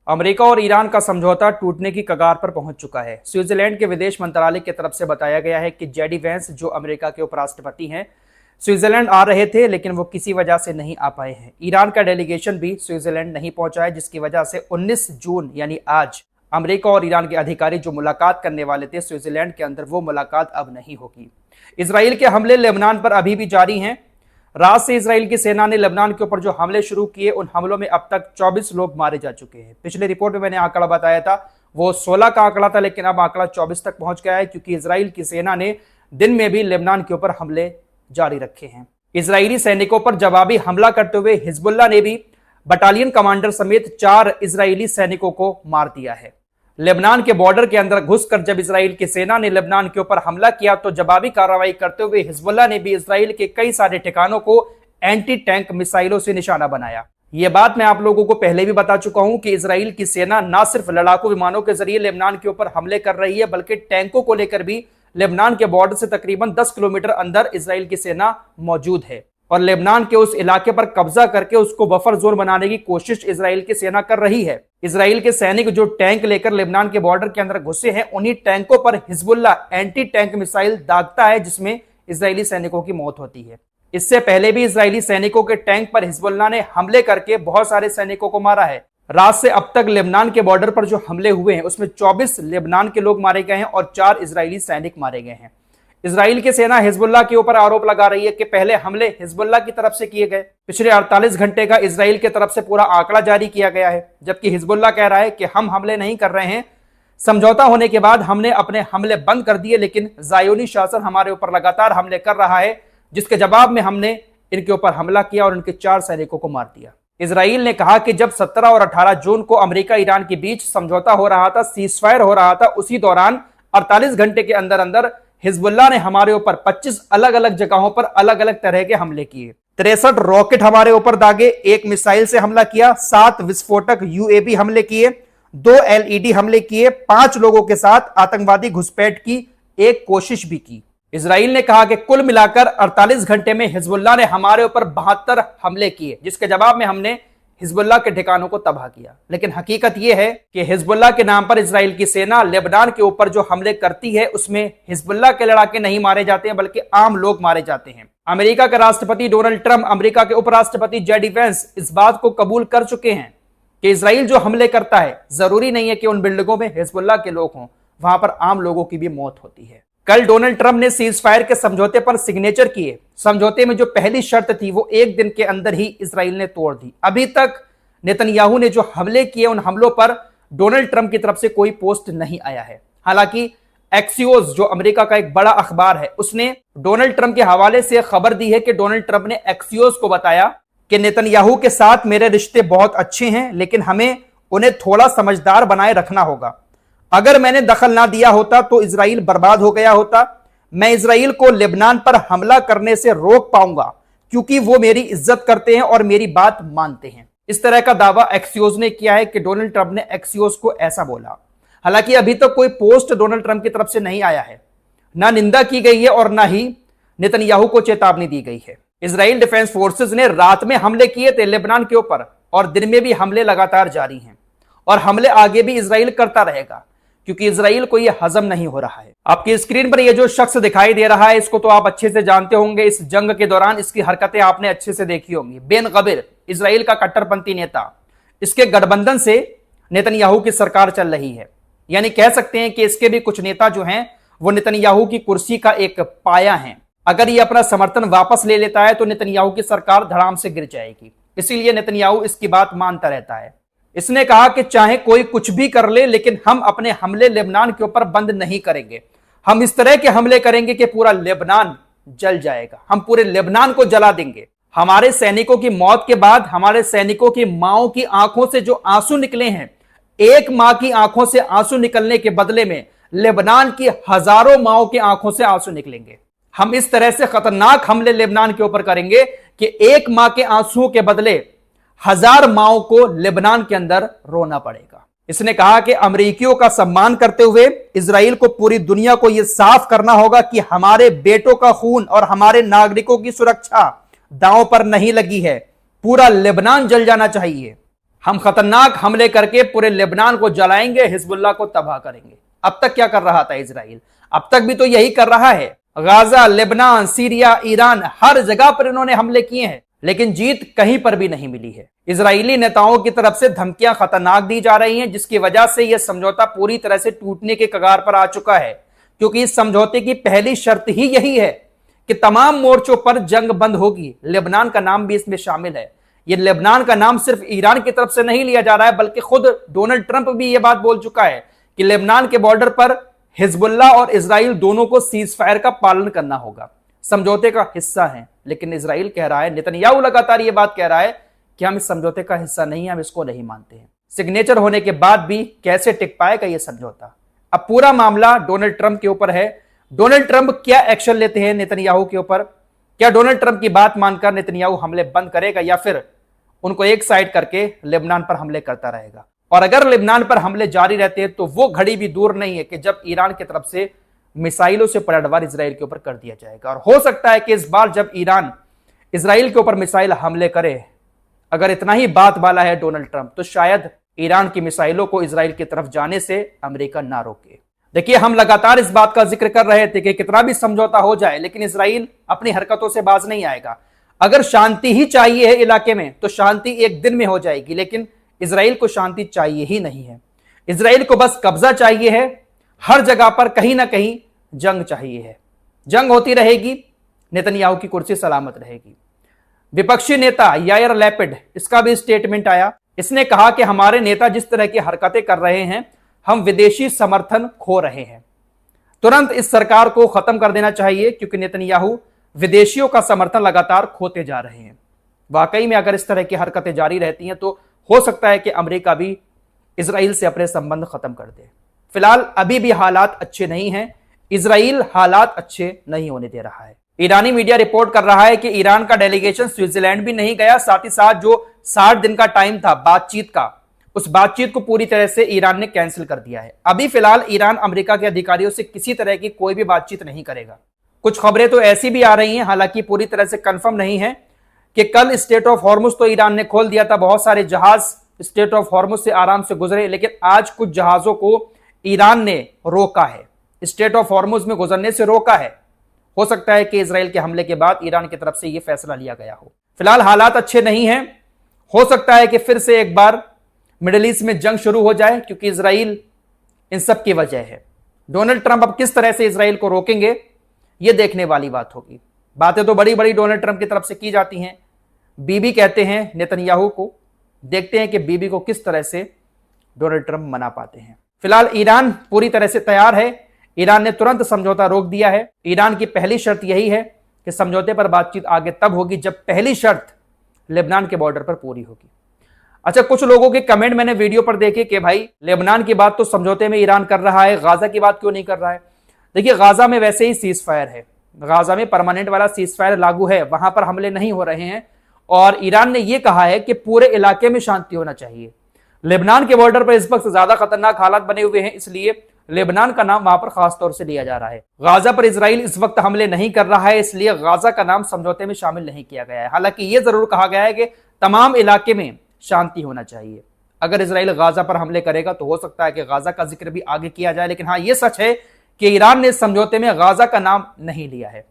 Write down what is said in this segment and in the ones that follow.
America और Iran का समझौता टूटने की कगार पर पहुंच चुका है। स्विट्जरलैंड के विदेश मंत्रालय की तरफ से बताया गया है कि जेडी वेंस, जो अमेरिका के उपराष्ट्रपति हैं, स्विट्जरलैंड आ रहे थे, लेकिन वो किसी वजह से नहीं आ पाए हैं। ईरान का डेलीगेशन भी स्विट्जरलैंड नहीं पहुंचा है, जिसकी वजह से 19 जून यानी आज अमेरिका और ईरान के अधिकारी जो मुलाकात करने वाले थे स्विट्जरलैंड के अंदर, वो मुलाकात अब नहीं होगी। इजराइल के हमले लेबनान पर अभी भी जारी हैं। रात से इजराइल की सेना ने लेबनान के ऊपर जो हमले शुरू किए, उन हमलों में अब तक 24 लोग मारे जा चुके हैं। पिछले रिपोर्ट में मैंने आंकड़ा बताया था, वो 16 का आंकड़ा था, लेकिन अब आंकड़ा 24 तक पहुंच गया है, क्योंकि इजराइल की सेना ने दिन में भी लेबनान के ऊपर हमले जारी रखे हैं। इजरायली सैनिकों पर जवाबी हमला करते हुए हिजबुल्लाह ने भी बटालियन कमांडर समेत 4 इजरायली सैनिकों को मार दिया है। लेबनान के बॉर्डर के अंदर घुसकर जब इजराइल की सेना ने लेबनान के ऊपर हमला किया, तो जवाबी कार्रवाई करते हुए हिजबुल्लाह ने भी इजराइल के कई सारे ठिकानों को एंटी टैंक मिसाइलों से निशाना बनाया। यह बात मैं आप लोगों को पहले भी बता चुका हूं कि इजराइल की सेना न सिर्फ लड़ाकू विमानों के जरिए लेबनान के ऊपर हमले कर रही है, बल्कि टैंकों को लेकर भी लेबनान के बॉर्डर से तकरीबन 10 किलोमीटर अंदर इजराइल की सेना मौजूद है और लेबनान के उस इलाके पर कब्जा करके उसको बफर जोन बनाने की कोशिश इजराइल की सेना कर रही है। इजराइल के सैनिक जो टैंक लेकर लेबनान के बॉर्डर के अंदर घुसे हैं, उन्हीं टैंकों पर हिजबुल्लाह एंटी टैंक मिसाइल दागता है, जिसमें इजरायली सैनिकों की मौत होती है। इससे पहले भी इजरायली सैनिकों के टैंक पर हिजबुल्लाह ने हमले करके बहुत सारे सैनिकों को मारा है। रात से अब तक लेबनान के बॉर्डर पर जो हमले हुए हैं, उसमें 24 लेबनान के लोग मारे गए हैं और 4 इजरायली सैनिक मारे गए हैं। इजराइल की सेना हिजबुल्लाह के ऊपर आरोप लगा रही है कि पहले हमले हिजबुल्लाह की तरफ से किए गए। पिछले 48 घंटे का इजराइल की तरफ से पूरा आंकड़ा जारी किया गया है, जबकि हिजबुल्लाह कह रहा है कि हम हमले नहीं कर रहे हैं, समझौता होने के बाद हमने अपने हमले बंद कर दिए, लेकिन ज़ायोनी शासन हमारे ऊपर लगातार हमले कर रहा है, जिसके जवाब में हमने इनके ऊपर हमला किया और इनके 4 सैनिकों को मार दिया। इजराइल ने कहा कि जब 17 और 18 जून को अमेरिका ईरान के बीच समझौता हो रहा था, सीजफायर हो रहा था, उसी दौरान 48 घंटे के अंदर अंदर हिजबुल्लाह ने हमारे ऊपर 25 अलग अलग जगहों पर अलग अलग तरह के हमले किए। 63 रॉकेट हमारे ऊपर दागे, 1 मिसाइल से हमला किया, 7 विस्फोटक यूएवी हमले किए, 2 एलईडी हमले किए, 5 लोगों के साथ आतंकवादी घुसपैठ की एक कोशिश भी की। इजराइल ने कहा कि कुल मिलाकर 48 घंटे में हिजबुल्लाह ने हमारे ऊपर 72 हमले किए, जिसके जवाब में हमने हिजबुल्लाह के ठिकानों को तबाह किया। लेकिन हकीकत यह है कि हिजबुल्लाह के नाम पर इजराइल की सेना लेबनान के ऊपर जो हमले करती है, उसमें हिजबुल्लाह के लड़ाके नहीं मारे जाते हैं, बल्कि आम लोग मारे जाते हैं। अमेरिका के राष्ट्रपति डोनाल्ड ट्रंप, अमेरिका के उपराष्ट्रपति जेडी वेंस इस बात को कबूल कर चुके हैं कि इजराइल जो हमले करता है, जरूरी नहीं है कि उन बिल्डिंगों में हिजबुल्लाह के लोग हों, वहां पर आम लोगों की भी मौत होती है। कल डोनाल्ड ट्रंप ने सीज फायर के समझौते पर सिग्नेचर किए। समझौते में जो पहली शर्त थी, वो 1 दिन के अंदर ही इजराइल ने तोड़ दी। अभी तक नेतन्याहू ने जो हमले किए, उन हमलों पर डोनाल्ड ट्रंप की तरफ से कोई पोस्ट नहीं आया है। हालांकि एक्सियोस, जो अमेरिका का एक बड़ा अखबार है, उसने डोनाल्ड ट्रंप के हवाले से खबर दी है कि डोनाल्ड ट्रंप ने एक्सियोस को बताया कि नेतन्याहू के साथ मेरे रिश्ते बहुत अच्छे हैं, लेकिन हमें उन्हें थोड़ा समझदार बनाए रखना होगा। अगर मैंने दखल ना दिया होता तो इजराइल बर्बाद हो गया होता। मैं इजराइल को लेबनान पर हमला करने से रोक पाऊंगा, क्योंकि वो मेरी इज्जत करते हैं और मेरी बात मानते हैं। इस तरह का दावा एक्सियोस ने किया है कि डोनाल्ड ट्रंप ने एक्सियोस को ऐसा बोला। हालांकि अभी तक कोई पोस्ट डोनाल्ड ट्रंप की तरफ से नहीं आया है, ना निंदा की गई है और ना ही नेतन्याहू को चेतावनी दी गई है। इजराइल डिफेंस फोर्सेस ने रात में हमले किए थे लेबनान के ऊपर, और दिन में भी हमले लगातार जारी हैं, और हमले आगे भी इजराइल करता रहेगा, क्योंकि इजराइल को यह हजम नहीं हो रहा है। आपकी स्क्रीन पर यह जो शख्स दिखाई दे रहा है, इसको तो आप अच्छे से जानते होंगे। इस जंग के दौरान इसकी हरकतें आपने अच्छे से देखी होंगी। बेन गबीर, इजराइल का कट्टरपंथी नेता, इसके गठबंधन से नेतन्याहू की सरकार चल रही है। यानी कह सकते हैं कि इसके भी कुछ नेता जो हैं, वो नेतन्याहू की कुर्सी का एक पाया है। अगर ये अपना समर्थन वापस ले लेता है तो नेतन्याहू की सरकार धड़ाम से गिर जाएगी। इसीलिए नेतन्याहू इसकी बात मानता रहता है। इसने कहा कि चाहे कोई कुछ भी कर ले, लेकिन हम अपने हमले लेबनान के ऊपर बंद नहीं करेंगे। हम इस तरह के हमले करेंगे कि पूरा लेबनान जल जाएगा, हम पूरे लेबनान को जला देंगे। हमारे सैनिकों की मौत के बाद हमारे सैनिकों की माओं की आंखों से जो आंसू निकले हैं, एक मां की आंखों से आंसू निकलने के बदले में लेबनान की हजारों माओं की आंखों से आंसू निकलेंगे। हम इस तरह से खतरनाक हमले लेबनान के ऊपर करेंगे कि एक मां के आंसुओं के बदले 1000 माओं को लेबनान के अंदर रोना पड़ेगा। इसने कहा कि अमेरिकियों का सम्मान करते हुए इजराइल को पूरी दुनिया को यह साफ करना होगा कि हमारे बेटों का खून और हमारे नागरिकों की सुरक्षा दांव पर नहीं लगी है। पूरा लेबनान जल जाना चाहिए। हम खतरनाक हमले करके पूरे लेबनान को जलाएंगे, हिजबुल्लाह को तबाह करेंगे। अब तक क्या कर रहा था इजराइल? अब तक भी तो यही कर रहा है। गाजा, लेबनान, सीरिया, ईरान, हर जगह पर इन्होंने हमले किए हैं, लेकिन जीत कहीं पर भी नहीं मिली है। इजरायली नेताओं की तरफ से धमकियां खतरनाक दी जा रही हैं, जिसकी वजह से यह समझौता पूरी तरह से टूटने के कगार पर आ चुका है, क्योंकि इस समझौते की पहली शर्त ही यही है कि तमाम मोर्चों पर जंग बंद होगी। लेबनान का नाम भी इसमें शामिल है। यह लेबनान का नाम सिर्फ ईरान की तरफ से नहीं लिया जा रहा है, बल्कि खुद डोनाल्ड ट्रंप भी यह बात बोल चुका है कि लेबनान के बॉर्डर पर हिजबुल्लाह और इजराइल दोनों को सीज फायर का पालन करना होगा। समझौते का हिस्सा है, लेकिन इजराइल कह रहा है, नेतन्याहू लगातार यह बात कह रहा है कि हम इस समझौते का हिस्सा नहीं है, हम इसको नहीं मानते हैं। सिग्नेचर होने के बाद भी कैसे टिक पाएगा यह समझौता? अब पूरा मामला डोनाल्ड ट्रंप के ऊपर है। डोनाल्ड ट्रंप क्या एक्शन लेते हैं नेतन्याहू के ऊपर? क्या डोनाल्ड ट्रंप की बात मानकर नेतन्याहू हमले बंद करेगा, या फिर उनको एक साइड करके लेबनान पर हमले करता रहेगा? और अगर लेबनान पर हमले जारी रहते हैं तो वो घड़ी भी दूर नहीं है कि जब ईरान की तरफ से मिसाइलों से पलटवार इजराइल के ऊपर कर दिया जाएगा। और हो सकता है कि इस बार जब ईरान इजराइल के ऊपर मिसाइल हमले करे, अगर इतना ही बात वाला है डोनाल्ड ट्रंप, तो शायद ईरान की मिसाइलों को इजराइल की तरफ जाने से अमेरिका ना रोके। देखिए, हम लगातार इस बात का जिक्र कर रहे थे कि कितना भी समझौता हो जाए, लेकिन इजराइल अपनी हरकतों से बाज नहीं आएगा। अगर शांति ही चाहिए है इलाके में, तो शांति एक दिन में हो जाएगी, लेकिन इजराइल को शांति चाहिए ही नहीं है। इजराइल को बस कब्जा चाहिए है। हर जगह पर कहीं ना कहीं जंग चाहिए है। जंग होती रहेगी, नेतन्याहू की कुर्सी सलामत रहेगी। विपक्षी नेता यायर लैपिड, इसका भी स्टेटमेंट आया। इसने कहा कि हमारे नेता जिस तरह की हरकतें कर रहे हैं, हम विदेशी समर्थन खो रहे हैं। तुरंत इस सरकार को खत्म कर देना चाहिए, क्योंकि नेतन्याहू विदेशियों का समर्थन लगातार खोते जा रहे हैं। वाकई में अगर इस तरह की हरकतें जारी रहती हैं तो हो सकता है कि अमेरिका भी इजराइल से अपने संबंध खत्म कर दे। फिलहाल अभी भी हालात अच्छे नहीं हैं। इजराइल हालात अच्छे नहीं होने दे रहा है। ईरानी मीडिया रिपोर्ट कर रहा है कि ईरान का डेलीगेशन स्विट्जरलैंड भी नहीं गया। साथ ही साथ जो 60 दिन का टाइम था बातचीत का, उस बातचीत को पूरी तरह से ईरान ने कैंसिल कर दिया है। अभी फिलहाल ईरान अमेरिका के अधिकारियों से किसी तरह की कोई भी बातचीत नहीं करेगा। कुछ खबरें तो ऐसी भी आ रही हैं, हालांकि पूरी तरह से कंफर्म नहीं है, कि कल स्टेट ऑफ हॉर्मुज तो ईरान ने खोल दिया था। बहुत सारे जहाज स्टेट ऑफ हॉर्मुज से आराम से गुजरे, लेकिन आज कुछ जहाजों को ईरान ने रोका है, स्टेट ऑफ हॉर्मुज में गुजरने से रोका है। हो सकता है कि इजराइल के हमले के बाद ईरान की तरफ से यह फैसला लिया गया हो। फिलहाल हालात अच्छे नहीं हैं। हो सकता है कि फिर से एक बार मिडिल ईस्ट में जंग शुरू हो जाए, क्योंकि इजराइल इन सब की वजह है। डोनाल्ड ट्रंप अब किस तरह से इजराइल को रोकेंगे, यह देखने वाली बात होगी। बातें तो बड़ी बड़ी डोनाल्ड ट्रंप की तरफ से की जाती हैं। बीबी कहते हैं नेतन्याहू को। देखते हैं कि बीबी को किस तरह से डोनाल्ड ट्रंप मना पाते हैं। फिलहाल ईरान पूरी तरह से तैयार है। ईरान ने तुरंत समझौता रोक दिया है। ईरान की पहली शर्त यही है कि समझौते पर बातचीत आगे तब होगी जब पहली शर्त लेबनान के बॉर्डर पर पूरी होगी। अच्छा, कुछ लोगों के कमेंट मैंने वीडियो पर देखे कि भाई लेबनान की बात तो समझौते में ईरान कर रहा है, गाजा की बात क्यों नहीं कर रहा है? देखिए, गाजा में वैसे ही सीज फायर है। गाजा में परमानेंट वाला सीज फायर लागू है, वहां पर हमले नहीं हो रहे हैं। और ईरान ने यह कहा है कि पूरे इलाके में शांति होना चाहिए। लेबनान के बॉर्डर पर इस वक्त ज्यादा खतरनाक हालात बने हुए हैं, इसलिए लेबनान का नाम वहां पर खास तौर से लिया जा रहा है। गाजा पर इजराइल इस वक्त हमले नहीं कर रहा है, इसलिए गाजा का नाम समझौते में शामिल नहीं किया गया है। हालांकि यह जरूर कहा गया है कि तमाम इलाके में शांति होना चाहिए। अगर इजराइल गाजा पर हमले करेगा तो हो सकता है कि गाजा का जिक्र भी आगे किया जाए। लेकिन हाँ, यह सच है कि ईरान ने समझौते में गाजा का नाम नहीं लिया है,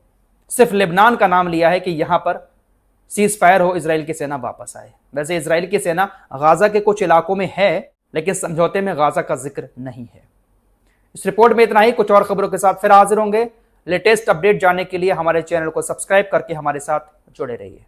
सिर्फ लेबनान का नाम लिया है कि यहां पर सीज फायर हो, इजराइल की सेना वापस आए। वैसे इजराइल की सेना गाजा के कुछ इलाकों में है, लेकिन समझौते में गाजा का जिक्र नहीं है। इस रिपोर्ट में इतना ही। कुछ और खबरों के साथ फिर हाजिर होंगे। लेटेस्ट अपडेट जानने के लिए हमारे चैनल को सब्सक्राइब करके हमारे साथ जुड़े रहिए।